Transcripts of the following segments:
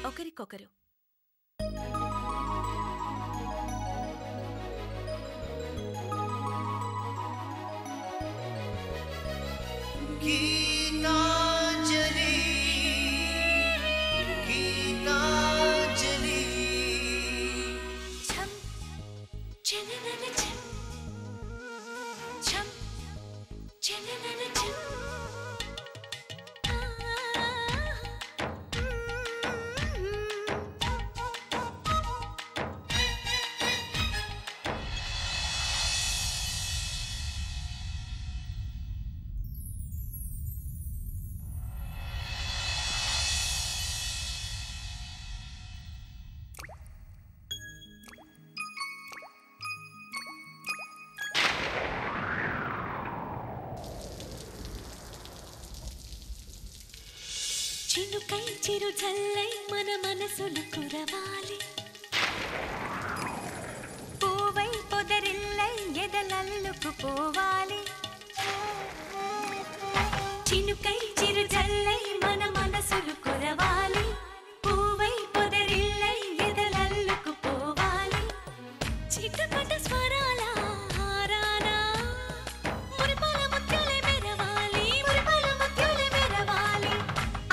ఒకరికొకరు. గీతాంజలి గీతాంజలి ఛం చననన ఛం ఛం చననన ఛం చినుకై చిరు జల్లై మన మనసులు కురవాలి పూవై పొదరిల్లై ఎదలల్లుకు పోవాలి చినుకై చిరు జల్లై మన మనసులు కురవాలి పూవై పొదరిల్లై ఎదలల్లుకు పోవాలి చిటపట స్వరాల హారానా మురిపాల ముత్యాలే మెరవాలి మురిపాల ముత్యాలే మెరవాలి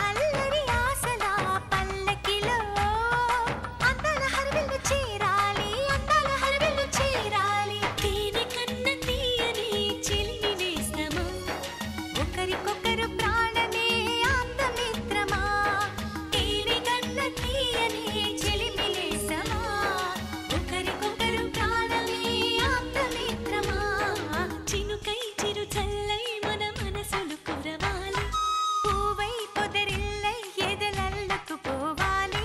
అల్లరి ఆశల పల్లకిలో అందాల హరివిల్లు చేరాలి అందాల హరివిల్లు చేరాలి తేనె కన్న తీయని చిలిమి నేస్తమా ఒకరికొకరు ప్రాణమే ఆప్తమిత్రమా తేనె కన్న తీయని చిలిమి నేస్తమా ఒకరికొకరు ప్రాణమే ఆప్తమిత్రమా చినుకై చిరు చల్లై మన మనసులు కురవాలి పూవై పొదరిల్లై ఎదలల్లుకు పోవాలి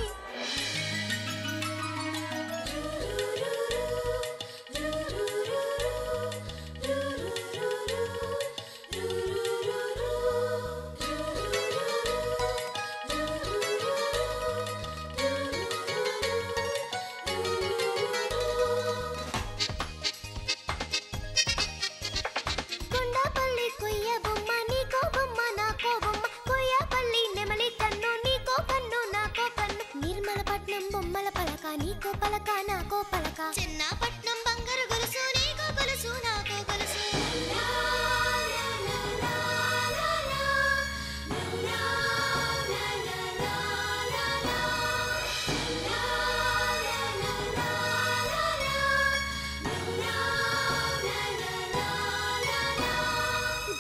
కొండపల్లి కొయ్య బొమ్మ నీకో బొమ్మ నాకో బొమ్మ కొయ్యపల్లి నెమలి కన్ను నీకో కన్ను నాకో కన్ను నిర్మలపట్నం బొమ్మల పలక నీకో పలక నాకో పలక చిన్నపట్నం బంగారు గొలుసు నీకో గొలుసు నాకో గొలుసు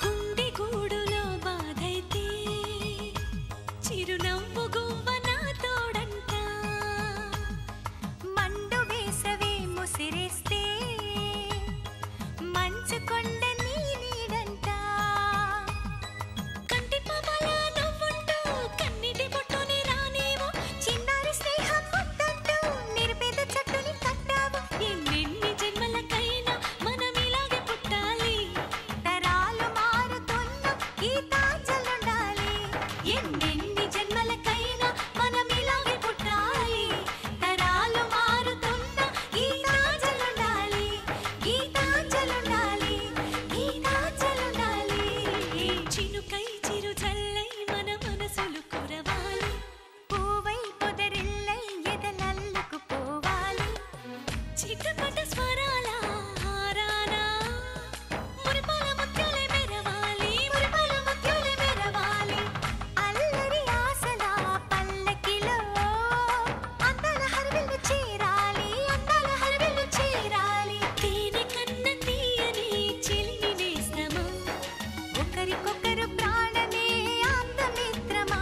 గుండె గూడులో బాధైతే చిరునవ్వు గువ్వ నా తోడంట మండు వేసవే ముసిరేస్తే మంచు కొండ నీ నీడంట కంటి పాపల నవ్వుంటూ కన్నిటి బొట్టుని రానేమో చిన్నారి స్నేహం ముద్దంటూ నిరుపేద చెట్టుని కట్టావు ఎన్నెన్ని జన్మలకైనా మనం ఇలాగే పుట్టాలి తరాలు మారుతున్న గీతాంజలుండాలి ఎన్నెన్ని జన్మలకైనా మనం ఇలాగే పుట్టాలి తరాలు మారుతున్న గీతాంజలుండాలి గీతాంజలుండాలి గీతాంజలుండాలి చినుకై చిరు జల్లై మన మనసులు కురవాలి పూవై పొదరిల్లై ఎదలల్లుకు పోవాలి చిటపట స్వరాల హారానా మురిపాల ముత్యాలే మెరవాలి మురిపాల ముత్యాలే మెరవాలి అల్లరి ఆశల పల్లకిలో అందాల హరివిల్లు చేరాలి అందాల హరివిల్లు చేరాలి తేనె కన్న తీయని చిలిమి నేస్తమా ఒకరికొకరు ప్రాణమే ఆప్తమిత్రమా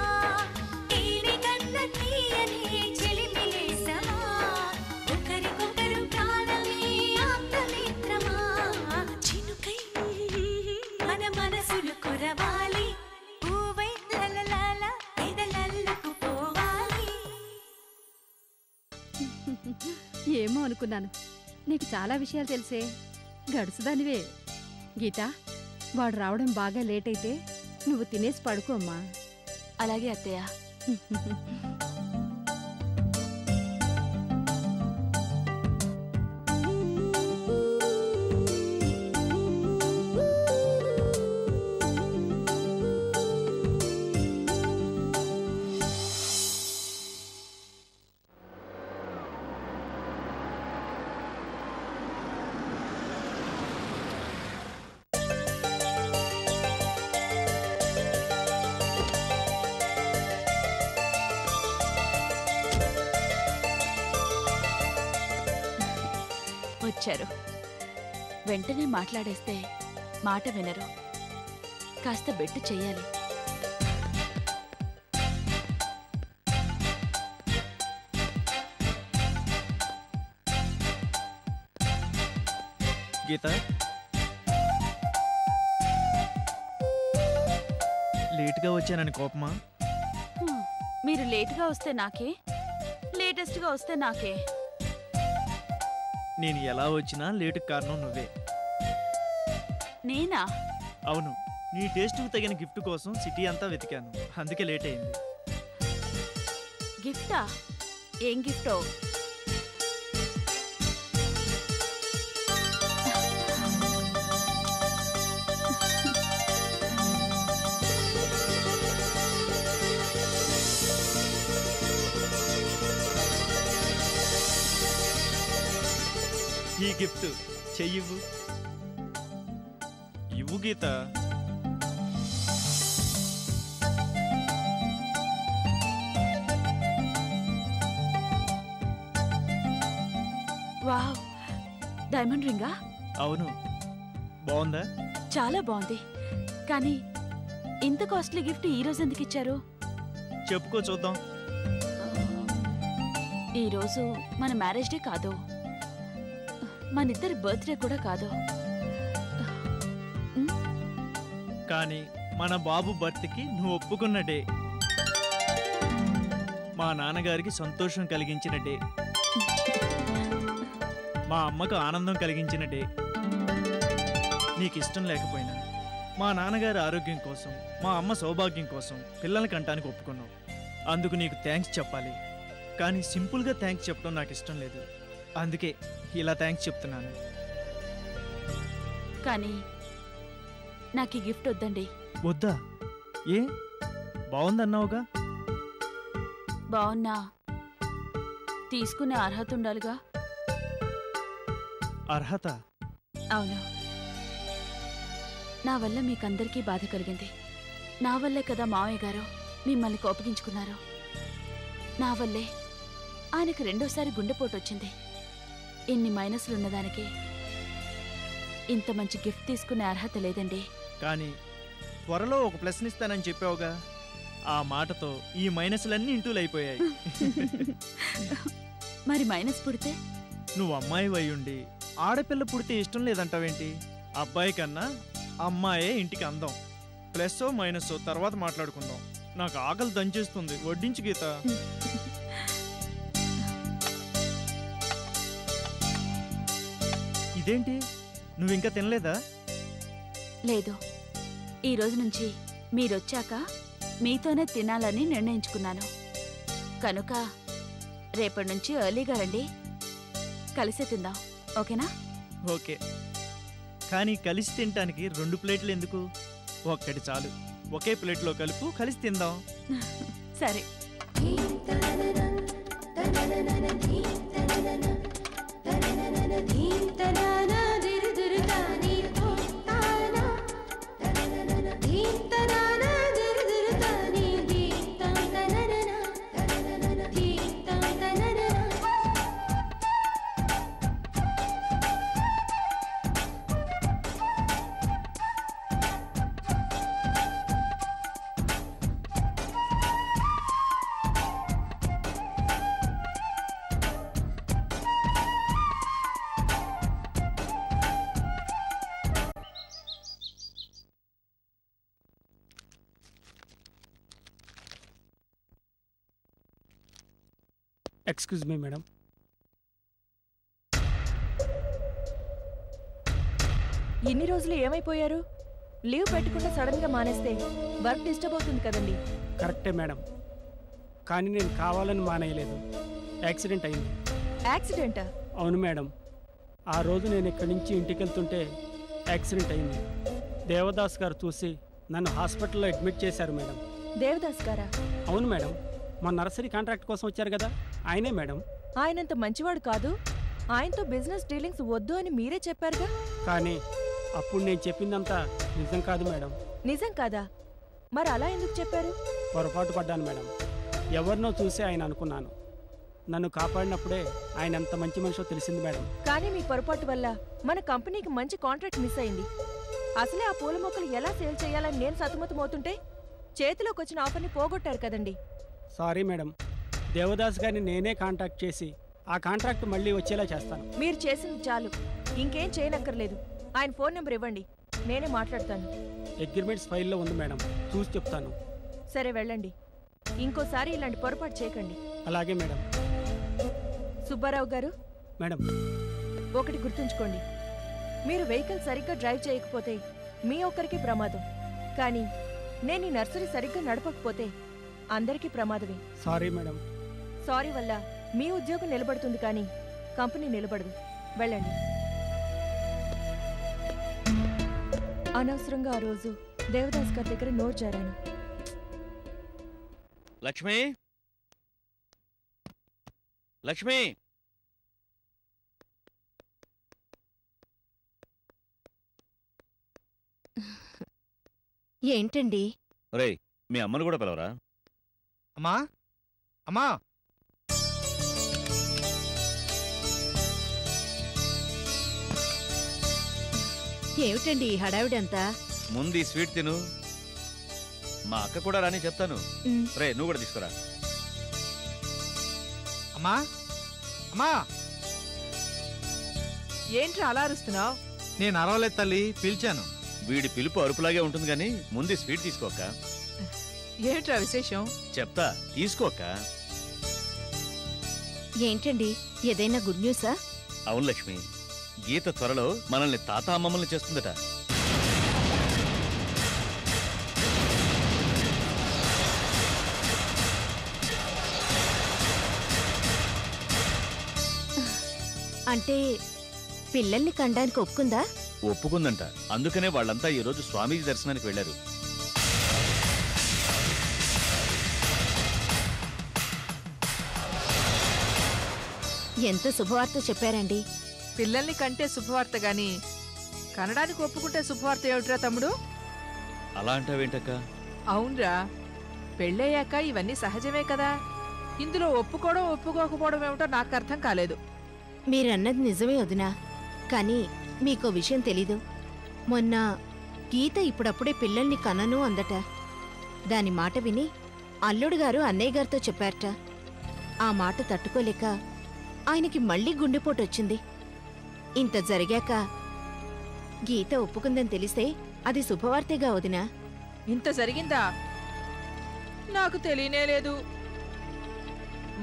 తేనె కన్న తీయని చిలిమి నేస్తమా ఒకరికొకరు ప్రాణమే ఆప్తమిత్రమా చినుకై మన మనసులు కురవాలి పూవై లలలాల ఎదలల్లుకు పోవాలి ఏమో అనుకున్నాను. నీకు చాలా విషయాలు తెలిసే. గడుసుదానివే. గీత, వాడు రావడం బాగా లేట్ అయితే నువ్వు తినేసి పడుకో అమ్మా. అలాగే అత్తయ్య. వచ్చారు. వెంటనే మాట్లాడేస్తే మాట వినరు. కాస్త బెట్టు చెయ్యాలి. గీత, లేటుగా వచ్చానని కోపమా? మీరు లేటుగా వస్తే నాకే, లేటెస్ట్గా వస్తే నాకే. నేను ఎలా వచ్చినా లేటుకు కారణం నువ్వే. నేనా? అవును, నీ టేస్ట్కు తగిన గిఫ్ట్ కోసం సిటీ అంతా వెతికాను, అందుకే లేట్ అయింది. గిఫ్టా? ఏం గిఫ్టో? ఈ గిఫ్ట్ చెయ్యివ్వు. ఇవ్వు గీత. Wow, diamond రింగా? అవును, బాగుందా? చాలా బాగుంది. కానీ ఇంత కాస్ట్లీ గిఫ్ట్ ఈ రోజు ఎందుకు ఇచ్చారు? చెప్పుకో చూద్దాం. ఈరోజు మన మ్యారేజ్ డే కాదు, మనిద్దరి బర్త్డే కూడా కాదు. కానీ మన బాబు బర్త్కి నువ్వు ఒప్పుకున్న డే, మా నాన్నగారికి సంతోషం కలిగించిన డే, మా అమ్మకు ఆనందం కలిగించిన డే. నీకు ఇష్టం లేకపోయినా మా నాన్నగారి ఆరోగ్యం కోసం, మా అమ్మ సౌభాగ్యం కోసం పిల్లల కంటానికి ఒప్పుకున్నావు. అందుకు నీకు థ్యాంక్స్ చెప్పాలి. కానీ సింపుల్గా థ్యాంక్స్ చెప్పడం నాకు ఇష్టం లేదు, అందుకే ఇలా థ్యాంక్స్ చెప్తున్నాను. కానీ నాకు ఈ గిఫ్ట్ వద్దండి. వద్దా? ఏ, బాగుందన్నావుగా. బాగున్నా తీసుకునే అర్హత ఉండాలిగా. అర్హత? అవును, నా వల్ల మీకందరికీ బాధ కలిగింది. నా వల్లే కదా మావయ్య గారు మిమ్మల్ని కోపగించుకున్నారు. నా వల్లే ఆయనకు రెండోసారి గుండెపోటు వచ్చింది. ఇన్ని మైనస్లున్నదానికి ఇంత మంచి గిఫ్ట్ తీసుకునే అర్హత లేదండి. కానీ త్వరలో ఒక ప్లస్ని ఇస్తానని చెప్పావుగా, ఆ మాటతో ఈ మైనస్లన్నీ ఇంటూలైపోయాయి. మరి మైనస్ పుడితే? నువ్వు అమ్మాయి అయ్యుండి ఆడపిల్ల పుడితే ఇష్టం లేదంటావేంటి? అబ్బాయి కన్నా అమ్మాయే ఇంటికి అందం. ప్లస్సో మైనస్సో తర్వాత మాట్లాడుకుందాం. నాకు ఆకలి దంచేస్తుంది, వడ్డించు గీత. ఇదేంటి, నువ్వింకా తినలేదా? లేదు, ఈ రోజు నుంచి మీరొచ్చాక మీతోనే తినాలని నిర్ణయించుకున్నాను. కనుక రేపటి నుంచి ఎర్లీగా రండి, కలిసే తిందాం. ఓకేనా? ఓకే. కానీ కలిసి తినటానికి 2 ప్లేట్లు ఎందుకు? ఒక్కటి చాలు. ఒకే ప్లేట్లో కలుపు, కలిసి తిందాం. సరే. Excuse me madam. ఇన్ని రోజులు ఏమైపోయారు? లీవ్ పెట్టకుండా సడన్గా మానేస్తే వర్క్ డిస్టర్బ్ అవుతుంది కదండి. కరెక్టే మేడం, కానీ నేను కావాలని మానేయలేదు. యాక్సిడెంట్ అయింది. యాక్సిడెంటా? అవును మేడం, ఆ రోజు నేను ఇక్కడి నుంచి ఇంటికి వెళ్తుంటే యాక్సిడెంట్ అయింది. దేవదాస్ గారు చూసి నన్ను హాస్పిటల్లో అడ్మిట్ చేశారు మేడం. దేవదాస్ గారా? అవును మేడం, మా నర్సరీ కాంట్రాక్ట్ కోసం వచ్చారు కదా, ఆయనే మేడం. ఆయనంత మంచివాడు కాదు. ఆయనతో బిజినెస్ డీలింగ్స్ వద్దు అని మీరే చెప్పారుగా. కానీ అప్పుడు నేను చెప్పిందంతా నిజం కాదు మేడం. నిజం కాదా? మరి అలా ఎందుకు చెప్పారు? పొరపాటు పడ్డాను మేడం. ఎవరినో చూసి ఆయన అనుకున్నాను. నన్ను కాపాడినప్పుడే ఆయన ఎంత మంచి మనిషో తెలిసింది మేడం. కానీ మీ పొరపాటు వల్ల మన కంపెనీకి మంచి కాంట్రాక్ట్ మిస్ అయింది. అసలే ఆ పూల మొక్కలు ఎలా సేల్ చేయాలని నేను సతమతమవుతుంటే చేతిలోకి వచ్చిన ఆఫర్ని పోగొట్టారు కదండి. Sorry madam. దేవదాస్ గారిని నేనే కాంటాక్ట్ చేసి ఆ కాంట్రాక్ట్ మళ్ళీ వచ్చేలా చేస్తాను. మీరు చేసింది చాలు, ఇంకేం చేయనక్కర్లేదు. ఆయన ఫోన్ నెంబర్ ఇవ్వండి, నేనే మాట్లాడతాను. అగ్రిమెంట్స్ ఫైల్లో ఉంది మేడం, చూసి చెప్తాను. సరే వెళ్ళండి, ఇంకోసారి ఇలాంటి పొరపాటు చేయకండి. అలాగే మేడం. సుబ్బారావు గారు మేడం, ఒకటి గుర్తుంచుకోండి, మీరు వెహికల్ సరిగ్గా డ్రైవ్ చేయకపోతే మీ ఒక్కరికి ప్రమాదం, కానీ నేను ఈ నర్సరీ సరిగ్గా నడపకపోతే అందరికీ ప్రమాదమే. Sorry madam. సారీ వల్ల మీ ఉద్యోగం నిలబడుతుంది కానీ కంపెనీ నిలబడదు. వెళ్ళండి. అనవసరంగా ఆ రోజు దేవదాస్ గారి దగ్గర నోరు జారాను. లక్ష్మి, లక్ష్మి, ఏంటండి? రేయ్ మీ అమ్మను కూడా పిలవరా? అమ్మా, అమ్మా, ఏమిటండి ఈ హడావిడంతా? ముందు ఈ స్వీట్ తిను. మా అక్క కూడా రాని చెప్తాను. రే నువ్వు కూడా తీసుకురా. అమ్మా, అమ్మా. ఏంట్రా అలా అరుస్తున్నావు? నేను అరవలేదు తల్లి, పిలిచాను. వీడి పిలుపు అరుపులాగే ఉంటుంది గాని ముందు ఈ స్వీట్ తీసుకోక. ఏంట్రా విశేషం? చెప్తా, తీసుకోక. ఏంటండి, ఏదైనా గుడ్ న్యూసా? అవును లక్ష్మి, గీత త్వరలో మనల్ని తాత అమ్మమ్మల్ని చేస్తుందట. అంటే పిల్లల్ని కండానికి ఒప్పుకుందా? ఒప్పుకుందంట. అందుకనే వాళ్ళంతా ఈ రోజు స్వామీజీ దర్శనానికి వెళ్లారు. ఎంత శుభవార్త చెప్పారండి. పిల్లల్ని కంటే శుభవార్త గాని కనడానికి ఒప్పుకుంటే శుభవార్త ఏమిట్రా తమ్ముడు? అలా అంటావేంటక్క? అవునరా, పెళ్ళయ్యాక ఇవన్నీ సహజమే కదా. ఇందులో ఒప్పుకోవడం ఒప్పుకోకపోవడం ఏమిటో నాకు అర్థం కాలేదు. మీరన్నది నిజమే వదినా, కానీ మీకో విషయం తెలీదు. మొన్న గీత ఇప్పుడప్పుడే పిల్లల్ని కనను అందట. దాని మాట విని అల్లుడు గారు అన్నయ్య గారితో చెప్పారట. ఆ మాట తట్టుకోలేక ఆయనకి మళ్ళీ గుండెపోటొచ్చింది. ఇంత జరిగాక గీత ఒప్పుకుందని తెలిస్తే అది శుభవార్తేగా వదినా. ఇంత జరిగిందా? నాకు తెలియనే లేదు.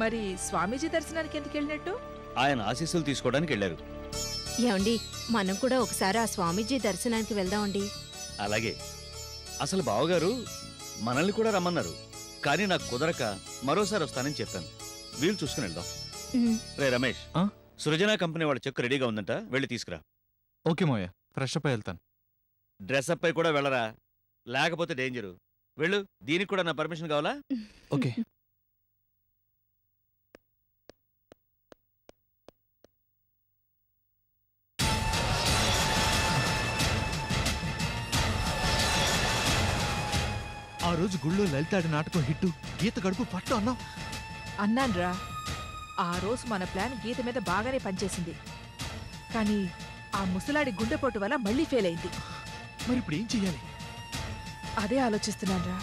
మరి స్వామీజీ దర్శనానికి ఎందుకు వెళ్ళినట్టు? ఆయన ఆశీస్సులు తీసుకోవడానికి వెళ్లారు. ఏమండి, మనం కూడా ఒకసారి ఆ స్వామీజీ దర్శనానికి వెళ్దామండి. అలాగే. అసలు బావగారు మనల్ని కూడా రమ్మన్నారు, కానీ నాకు కుదరక మరోసారి వస్తానని చెప్పాను. వీలు చూసుకుని వెళ్దాం. రే రమేష్, సృజన కంపెనీ వాళ్ళ చెక్ రెడీగా ఉందంట, వెళ్ళి తీసుకురా. ఓకే మోయ, ఫ్రెష్ అప్ వెళ్తాను. డ్రెస్అప్ పై కూడా వెళ్ళరా, లేకపోతే డేంజరు. వెళ్ళు. దీనికి కూడా నా పర్మిషన్ కావాలా? ఓకే. ఆ రోజు గుళ్ళో లలితాడి నాటకం హిట్టు, గీత గడుపు పట్టు అన్నావు. అన్నాన్రా, ఆ రోజు మన ప్లాన్ గీత మీద బాగానే పనిచేసింది. కానీ ఆ ముసలాడి గుండెపోటు వల్ల మళ్ళీ ఫెయిల్ అయింది. మరి ఇప్పుడు ఏం చెయ్యాలి? అదే ఆలోచిస్తున్నాన్రా.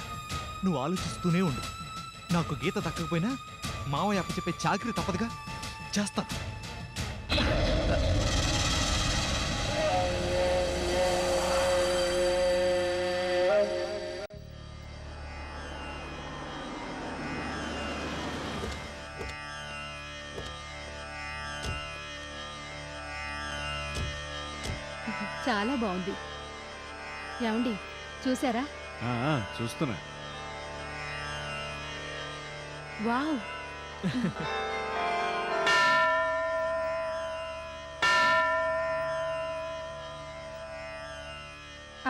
నువ్వు ఆలోచిస్తూనే ఉండు. నాకు గీత దక్కకపోయినా మావయ్య అప్పచెప్పే చాకరీ తప్పదుగా, చేస్తా. చాలా బాగుంది. ఏమండి, చూసారా? చూస్తున్నా. వావ్.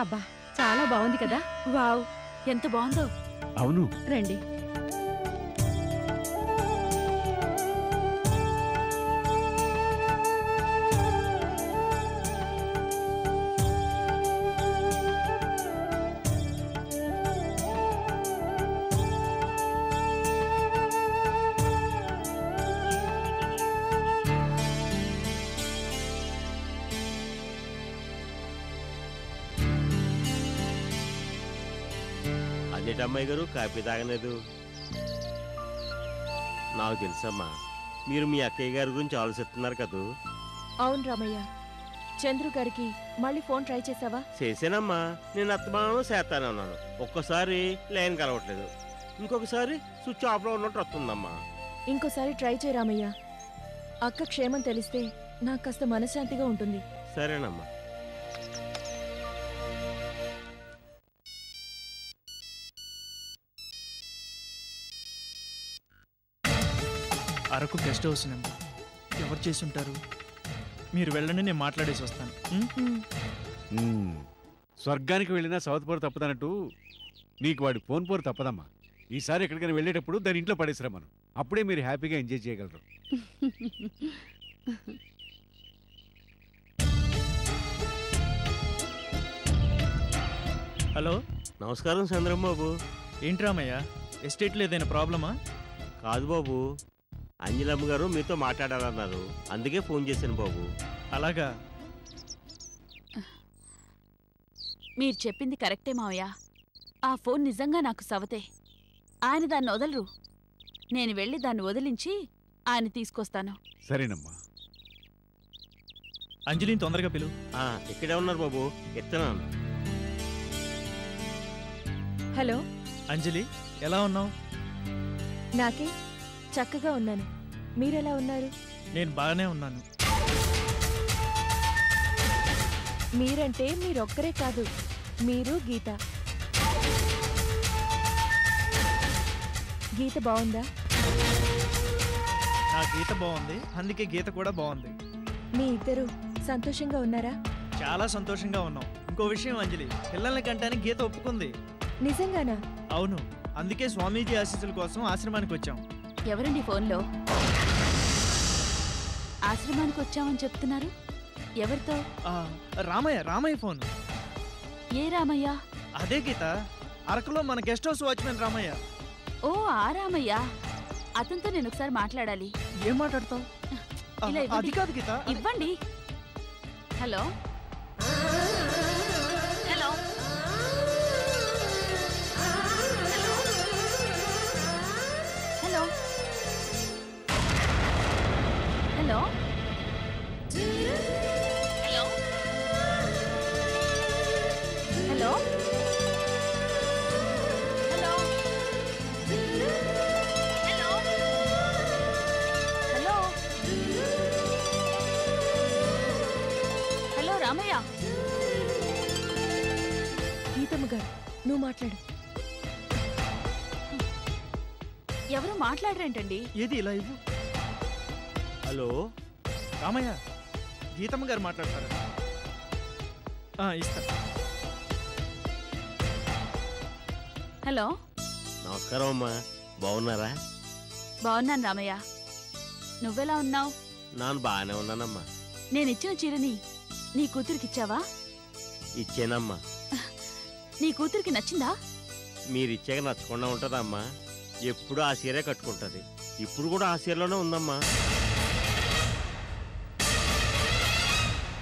అబ్బా, చాలా బాగుంది కదా. వావ్, ఎంత బాగుందో. అవును. రండి. ఏటమ్మాయి గారు కాఫీ తాగలేదు? నాకు తెలుసమ్మా, మీరు మీ అక్కయ్య గారి గురించి ఆలోచిస్తున్నారు కదూ. అవును రామయ్య. చంద్రు గారికి మళ్ళీ ఫోన్ ట్రై చేసావా? చేశానమ్మా. నేను అత్తమానం చేస్తానే ఉన్నాను. ఒక్కసారి లైన్ కలవట్లేదు, ఇంకొకసారి స్విచ్ ఆఫ్లో ఉన్నట్టు వస్తుందమ్మా. ఇంకోసారి ట్రై చేయి రామయ్య. అక్క క్షేమం తెలిస్తే నాకు కాస్త మనశ్శాంతిగా ఉంటుంది. సరేనమ్మా. అరకు గెస్ట్ హౌస్ నెంబర్ ఎవరు చేసి ఉంటారు? మీరు వెళ్ళండి, నేను మాట్లాడేసి వస్తాను. స్వర్గానికి వెళ్ళినా సౌత్ పోరు తప్పదన్నట్టు నీకు వాడి ఫోన్ పోరు తప్పదమ్మా. ఈసారి ఎక్కడికైనా వెళ్ళేటప్పుడు దాని ఇంట్లో పడేసిరా మనం. అప్పుడే మీరు హ్యాపీగా ఎంజాయ్ చేయగలరు. హలో, నమస్కారం చంద్రం బాబు. ఏంటి రామయ్య, ఎస్టేట్లో ఏదైనా ప్రాబ్లమా? కాదు బాబు, అంజలమ్మ గారు మీతో మాట్లాడాలన్నారు, అందుకే ఫోన్ చేశాను బాబు. అలాగా? మీరు చెప్పింది కరెక్టే మావయ్య. ఆ ఫోన్ నిజంగా నాకు సవతే. ఆయన దాన్ని వదలరు. నేను వెళ్ళి దాన్ని వదిలించి ఆయన తీసుకొస్తాను. సరేనమ్మా. అంజలిని తొందరగా పిలు. ఇక్కడే ఉన్నారు బాబు, ఎత్తనాను. హలో అంజలి, ఎలా ఉన్నావు? నాకే చక్కగా ఉన్నాను. మీరెలా ఉన్నారు? నేను బాగానే ఉన్నాను. మీరంటే మీరొక్కరే కాదు, మీరు గీత. గీత బాగుందా? నా గీత బాగుంది, అందుకే గీత కూడా బాగుంది. మీ ఇద్దరు సంతోషంగా ఉన్నారా? చాలా సంతోషంగా ఉన్నాం. ఇంకో విషయం అంజలి, పిల్లల్ని కంటానికి గీత ఒప్పుకుంది. నిజంగానా? అవును, అందుకే స్వామీజీ ఆశీస్సుల కోసం ఆశ్రమానికి వచ్చాం. ఎవరండి ఫోన్లో? ఆశ్రమానికి వచ్చామని చెప్తున్నారు. ఎవరితో? రామయ్య ఫోన్. ఏ రామయ్య? అదే గీత, అరకులో మన గెస్ట్ హౌస్ వాచ్మెన్ రామయ్య. ఓ, ఆ రామయ్య. అతనితో నేను ఒకసారి మాట్లాడాలి. ఏం మాట్లాడతావు? అది కాదు గీత. ఇవ్వండి. Hello hello hello hello hello hello hello hello hello hello Ramayya. Geetamma గారు, నువ్వు మాట్లాడు. ఎవరు మాట్లాడరేంటండి? ఏది ఇలా ఇవ్వు. హలో రామయ్య, గీతమ్మ గారు మాట్లాడతారా? ఇస్తా. హలో, నమస్కారం అమ్మా, బాగున్నారా? బాగున్నాను రామయ్య. నువ్వెలా ఉన్నావు? నాను బాగానే ఉన్నానమ్మా. నేనిచ్చిన చీరని నీ కూతురికిచ్చావా? ఇచ్చేనమ్మా. నీ కూతురికి నచ్చిందా? మీరిచ్చాక నచ్చకుండా ఉంటుందమ్మా. ఎప్పుడు ఆ చీరే కట్టుకుంటుంది. ఇప్పుడు కూడా ఆ చీరలోనే ఉందమ్మా.